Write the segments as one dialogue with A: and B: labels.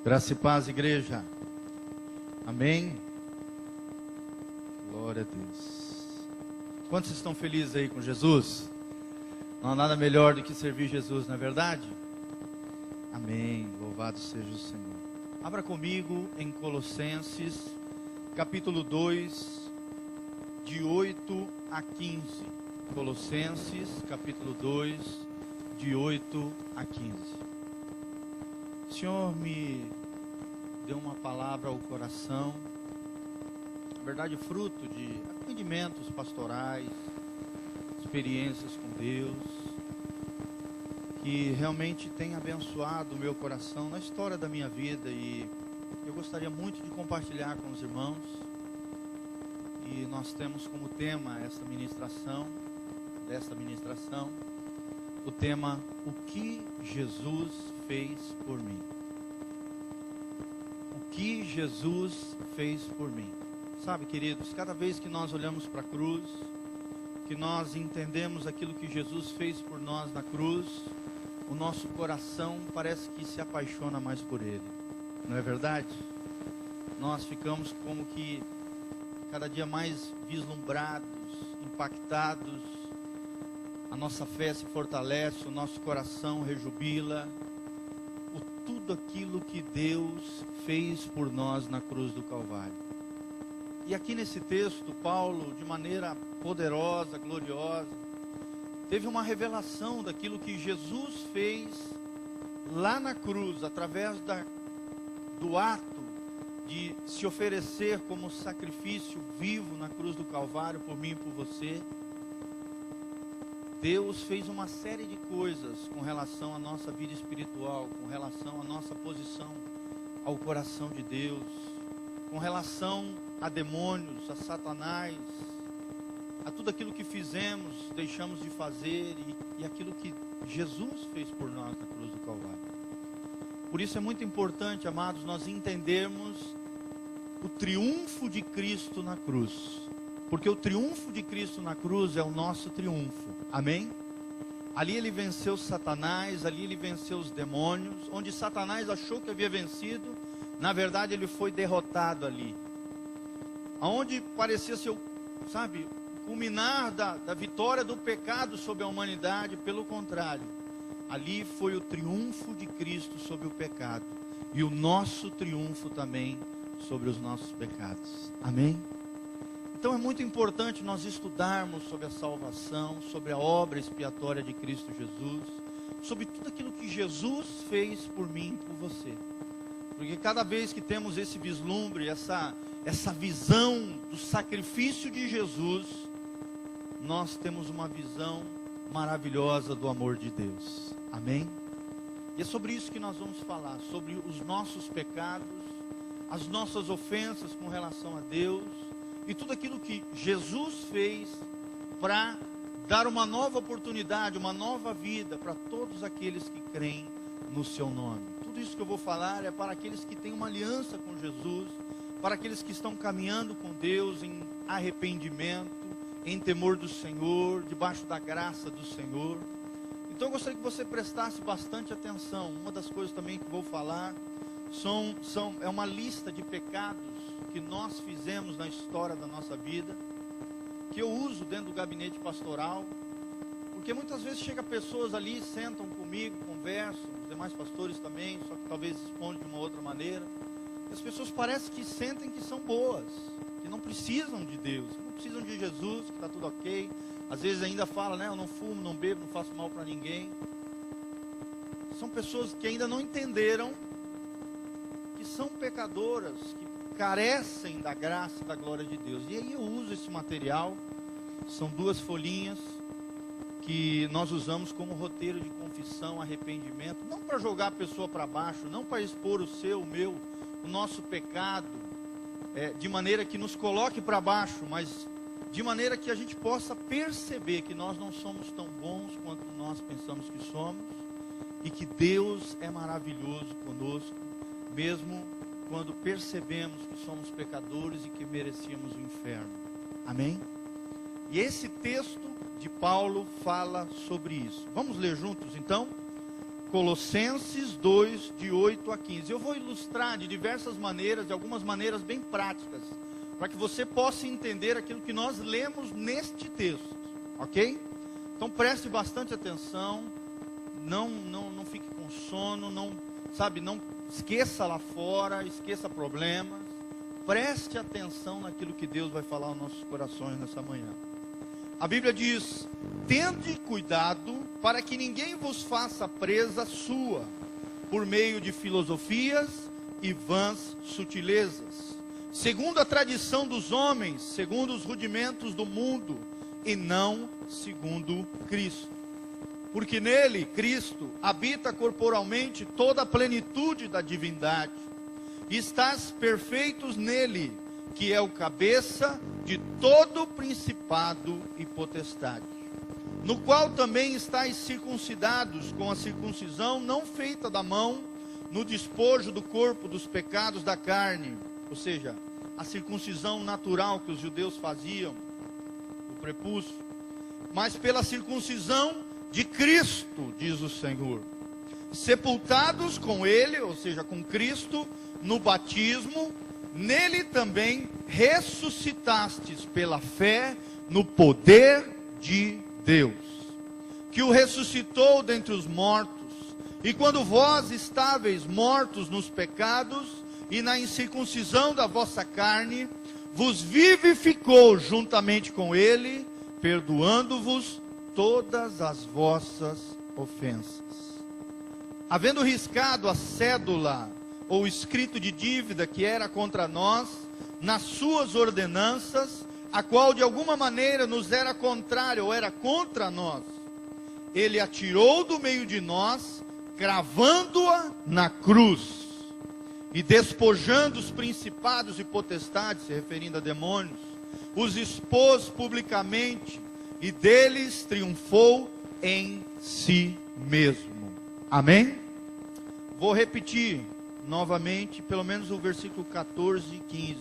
A: Graça e paz, igreja. Amém? Glória a Deus. Quantos estão felizes aí com Jesus? Não há nada melhor do que servir Jesus, não é verdade? Amém. Louvado seja o Senhor. Abra comigo em Colossenses, capítulo 2, de 8 a 15. Colossenses, capítulo 2, de 8 a 15. O Senhor me deu uma palavra ao coração, na verdade fruto de atendimentos pastorais, experiências com Deus, que realmente tem abençoado o meu coração na história da minha vida, e eu gostaria muito de compartilhar com os irmãos. E nós temos como tema desta ministração, o tema: o que Jesus fez por mim. O que Jesus fez por mim. Sabe, queridos, cada vez que nós olhamos para a cruz, que nós entendemos aquilo que Jesus fez por nós na cruz, o nosso coração parece que se apaixona mais por Ele, não é verdade? Nós ficamos como que cada dia mais vislumbrados, impactados, a nossa fé se fortalece, o nosso coração rejubila, por tudo aquilo que Deus fez por nós na cruz do Calvário. E aqui nesse texto, Paulo, de maneira poderosa, gloriosa, teve uma revelação daquilo que Jesus fez lá na cruz, através do ato de se oferecer como sacrifício vivo na cruz do Calvário, por mim e por você. Deus fez uma série de coisas com relação à nossa vida espiritual, com relação à nossa posição ao coração de Deus, com relação a demônios, a Satanás, a tudo aquilo que fizemos, deixamos de fazer, e aquilo que Jesus fez por nós na cruz do Calvário. Por isso é muito importante, amados, nós entendermos o triunfo de Cristo na cruz, porque o triunfo de Cristo na cruz é o nosso triunfo, amém? Ali ele venceu Satanás, ali ele venceu os demônios. Onde Satanás achou que havia vencido, na verdade ele foi derrotado ali. Aonde parecia ser, o culminar da vitória do pecado sobre a humanidade, pelo contrário, ali foi o triunfo de Cristo sobre o pecado, e o nosso triunfo também sobre os nossos pecados, amém? Então é muito importante nós estudarmos sobre a salvação, sobre a obra expiatória de Cristo Jesus, sobre tudo aquilo que Jesus fez por mim e por você. Porque cada vez que temos esse vislumbre, essa visão do sacrifício de Jesus, nós temos uma visão maravilhosa do amor de Deus, amém? E é sobre isso que nós vamos falar, sobre os nossos pecados, as nossas ofensas com relação a Deus, e tudo aquilo que Jesus fez para dar uma nova oportunidade, uma nova vida para todos aqueles que creem no seu nome. Tudo isso que eu vou falar é para aqueles que têm uma aliança com Jesus, para aqueles que estão caminhando com Deus em arrependimento, em temor do Senhor, debaixo da graça do Senhor. Então eu gostaria que você prestasse bastante atenção. Uma das coisas também que vou falar é uma lista de pecados que nós fizemos na história da nossa vida, que eu uso dentro do gabinete pastoral, porque muitas vezes chega pessoas ali, sentam comigo, conversam, os demais pastores também, só que talvez respondem de uma outra maneira. As pessoas parecem que sentem que são boas, que não precisam de Deus, que não precisam de Jesus, que está tudo ok. Às vezes ainda fala, né, eu não fumo, não bebo, não faço mal para ninguém. São pessoas que ainda não entenderam que são pecadoras, que carecem da graça e da glória de Deus. E aí eu uso esse material, são 2 folhinhas, que nós usamos como roteiro de confissão, arrependimento, não para jogar a pessoa para baixo, não para expor o nosso pecado, de maneira que nos coloque para baixo, mas de maneira que a gente possa perceber que nós não somos tão bons quanto nós pensamos que somos, e que Deus é maravilhoso conosco, mesmo quando percebemos que somos pecadores e que merecíamos o inferno, amém? E esse texto de Paulo fala sobre isso. Vamos ler juntos então? Colossenses 2, de 8 a 15. Eu vou ilustrar de diversas maneiras, de algumas maneiras bem práticas, para que você possa entender aquilo que nós lemos neste texto, ok? Então preste bastante atenção, não fique com sono, não esqueça lá fora, esqueça problemas, preste atenção naquilo que Deus vai falar aos nossos corações nessa manhã. A Bíblia diz: tende cuidado para que ninguém vos faça presa sua, por meio de filosofias e vãs sutilezas, segundo a tradição dos homens, segundo os rudimentos do mundo, e não segundo Cristo. Porque nele, Cristo, habita corporalmente toda a plenitude da divindade. E estás perfeitos nele, que é o cabeça de todo principado e potestade, no qual também estáis circuncidados com a circuncisão não feita da mão, no despojo do corpo dos pecados da carne, ou seja, a circuncisão natural que os judeus faziam, o prepúcio, mas pela circuncisão de Cristo, diz o Senhor, sepultados com ele, ou seja, com Cristo, no batismo, nele também ressuscitastes pela fé no poder de Deus, que o ressuscitou dentre os mortos, e quando vós estáveis mortos nos pecados e na incircuncisão da vossa carne, vos vivificou juntamente com ele, perdoando-vos todas as vossas ofensas, havendo riscado a cédula ou escrito de dívida que era contra nós, nas suas ordenanças, a qual de alguma maneira nos era contrária ou era contra nós, ele a tirou do meio de nós, cravando-a na cruz, e despojando os principados e potestades, se referindo a demônios, os expôs publicamente, e deles triunfou em si mesmo. Amém? Vou repetir novamente, pelo menos o versículo 14 e 15.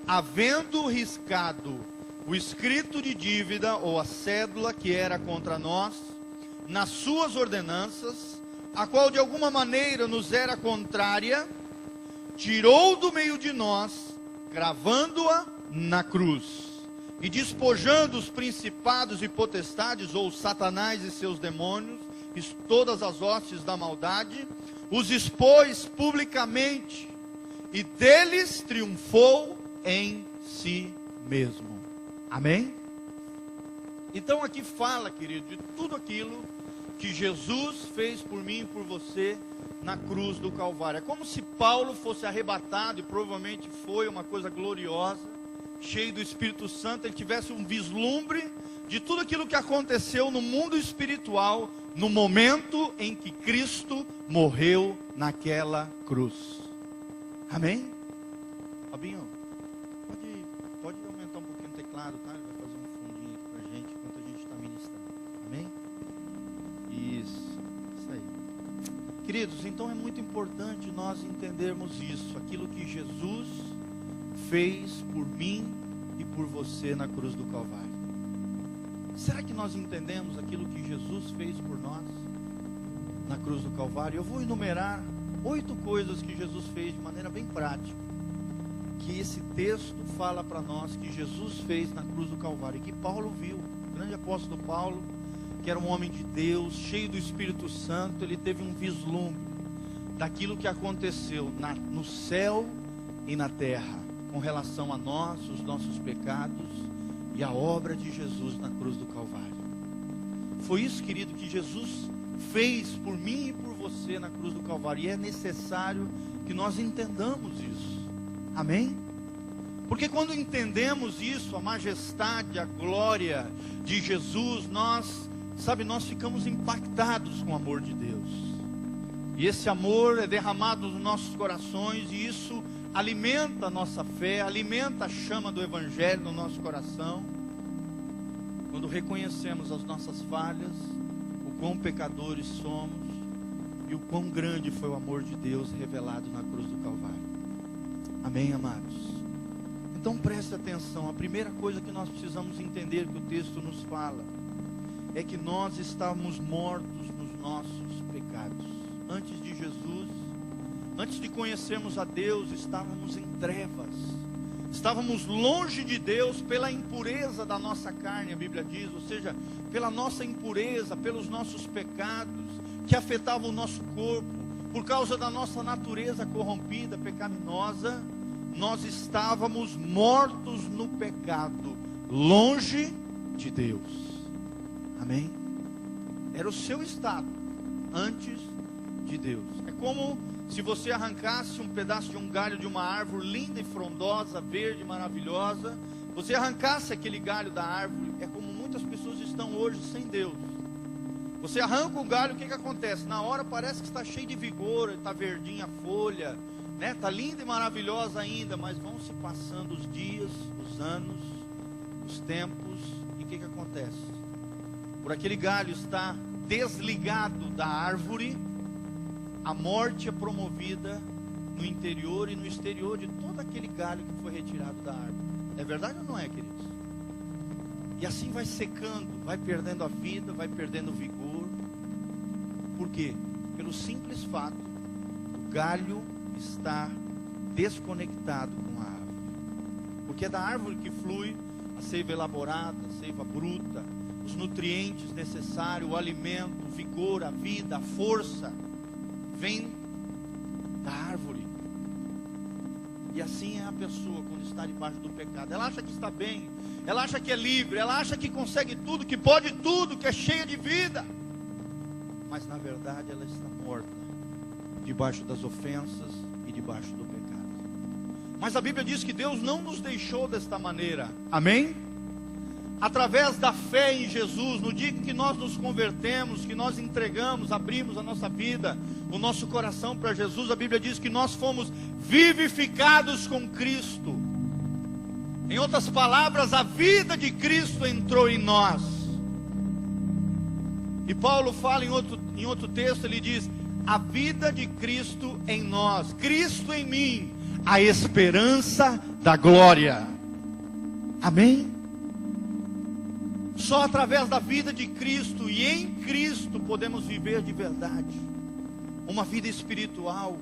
A: Havendo riscado o escrito de dívida, ou a cédula que era contra nós, nas suas ordenanças, a qual de alguma maneira nos era contrária, tirou do meio de nós, cravando-a na cruz, e despojando os principados e potestades, ou Satanás e seus demônios, e todas as hostes da maldade, os expôs publicamente, e deles triunfou em si mesmo. Amém? Então aqui fala, querido, de tudo aquilo que Jesus fez por mim e por você na cruz do Calvário. É como se Paulo fosse arrebatado, e provavelmente foi uma coisa gloriosa, cheio do Espírito Santo, ele tivesse um vislumbre de tudo aquilo que aconteceu no mundo espiritual, no momento em que Cristo morreu naquela cruz. Amém? Fabinho, pode aumentar um pouquinho o teclado, tá? Ele vai fazer um fundinho aqui pra gente, enquanto a gente está ministrando. Amém? Isso aí. Queridos, então é muito importante nós entendermos isso, aquilo que Jesus fez por mim e por você na cruz do Calvário. Será que nós entendemos aquilo que Jesus fez por nós na cruz do Calvário? Eu vou enumerar 8 coisas que Jesus fez de maneira bem prática, que esse texto fala para nós que Jesus fez na cruz do Calvário, e que Paulo viu. O grande apóstolo Paulo, que era um homem de Deus, cheio do Espírito Santo, ele teve um vislumbre daquilo que aconteceu no céu e na terra, com relação a nós, os nossos pecados e a obra de Jesus na cruz do Calvário. Foi isso, querido, que Jesus fez por mim e por você na cruz do Calvário, e é necessário que nós entendamos isso. Amém? Porque quando entendemos isso, a majestade, a glória de Jesus, nós ficamos impactados com o amor de Deus, e esse amor é derramado nos nossos corações, e isso alimenta a nossa fé, alimenta a chama do Evangelho no nosso coração, quando reconhecemos as nossas falhas, o quão pecadores somos, e o quão grande foi o amor de Deus revelado na cruz do Calvário. Amém, amados? Então preste atenção, a primeira coisa que nós precisamos entender que o texto nos fala, é que nós estávamos mortos nos nossos pecados. antes de Jesus, antes de conhecermos a Deus, estávamos em trevas. Estávamos longe de Deus pela impureza da nossa carne, a Bíblia diz, ou seja, pela nossa impureza, pelos nossos pecados, que afetavam o nosso corpo, por causa da nossa natureza corrompida, pecaminosa, nós estávamos mortos no pecado, longe de Deus. Amém? Era o seu estado, antes de Deus. É como se você arrancasse um pedaço de um galho de uma árvore linda e frondosa, verde, maravilhosa. Você arrancasse aquele galho da árvore, é como muitas pessoas estão hoje sem Deus. Você arranca o galho, o que acontece? Na hora parece que está cheio de vigor, está verdinha a folha, né? Está linda e maravilhosa ainda, mas vão se passando os dias, os anos, os tempos, e o que acontece? Por aquele galho estar desligado da árvore, a morte é promovida no interior e no exterior de todo aquele galho que foi retirado da árvore. É verdade ou não é, queridos? E assim vai secando, vai perdendo a vida, vai perdendo o vigor. Por quê? Pelo simples fato do galho estar desconectado com a árvore. Porque é da árvore que flui a seiva elaborada, a seiva bruta, os nutrientes necessários, o alimento, o vigor, a vida, a força, vem da árvore. E assim é a pessoa quando está debaixo do pecado. Ela acha que está bem, ela acha que é livre, ela acha que consegue tudo, que pode tudo, que é cheia de vida. Mas na verdade ela está morta, debaixo das ofensas e debaixo do pecado. Mas a Bíblia diz que Deus não nos deixou desta maneira. Amém? Através da fé em Jesus, no dia em que nós nos convertemos, que nós entregamos, abrimos a nossa vida, o nosso coração para Jesus, a Bíblia diz que nós fomos vivificados com Cristo. Em outras palavras, a vida de Cristo entrou em nós. E Paulo fala em outro texto, ele diz: a vida de Cristo em nós, Cristo em mim, a esperança da glória. Amém? Só através da vida de Cristo e em Cristo podemos viver de verdade uma vida espiritual,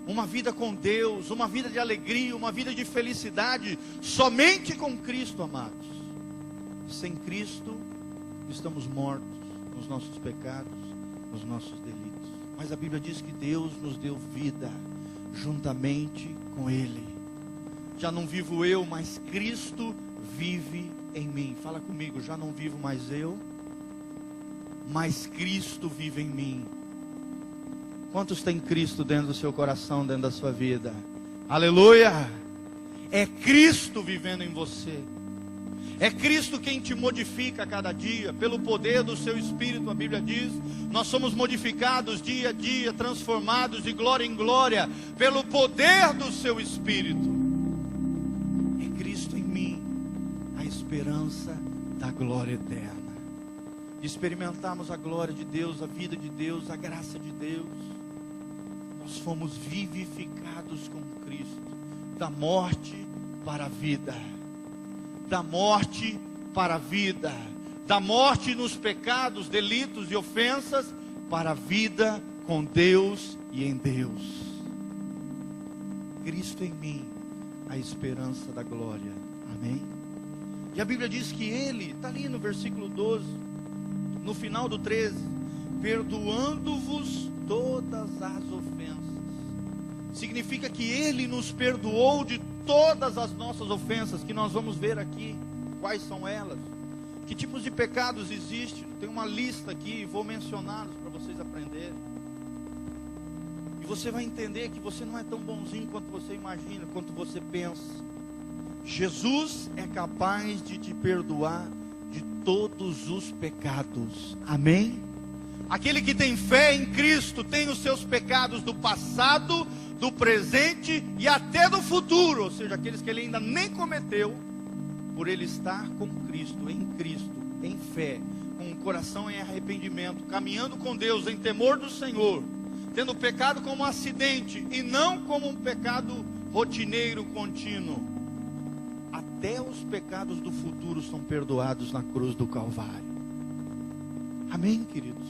A: uma vida com Deus, uma vida de alegria, uma vida de felicidade, somente com Cristo, amados. Sem Cristo estamos mortos nos nossos pecados, nos nossos delitos. Mas a Bíblia diz que Deus nos deu vida juntamente com Ele. Já não vivo eu, mas Cristo vive em mim. Fala comigo: já não vivo mais eu, mas Cristo vive em mim. Quantos tem Cristo dentro do seu coração, dentro da sua vida? Aleluia! É Cristo vivendo em você. É Cristo quem te modifica a cada dia, pelo poder do seu Espírito. A Bíblia diz: nós somos modificados dia a dia, transformados de glória em glória, pelo poder do seu Espírito. É Cristo em mim, a esperança da glória eterna. De experimentarmos a glória de Deus, a vida de Deus, a graça de Deus. Nós fomos vivificados com Cristo, da morte para a vida. Da morte para a vida, da morte nos pecados, delitos e ofensas, para a vida com Deus e em Deus. Cristo em mim, a esperança da glória. Amém? E a Bíblia diz que Ele, está ali no versículo 12, no final do 13, perdoando-vos todas as ofensas. Significa que Ele nos perdoou de todas as nossas ofensas, que nós vamos ver aqui. Quais são elas? Que tipos de pecados existem? Tem uma lista aqui, vou mencioná-los para vocês aprenderem. E você vai entender que você não é tão bonzinho quanto você imagina, quanto você pensa. Jesus é capaz de te perdoar de todos os pecados. Amém? Aquele que tem fé em Cristo tem os seus pecados do passado, do presente e até do futuro, ou seja, aqueles que ele ainda nem cometeu, por ele estar com Cristo, em fé, com o coração em arrependimento, caminhando com Deus em temor do Senhor, tendo o pecado como um acidente e não como um pecado rotineiro, contínuo. Até os pecados do futuro são perdoados na cruz do Calvário. Amém, queridos?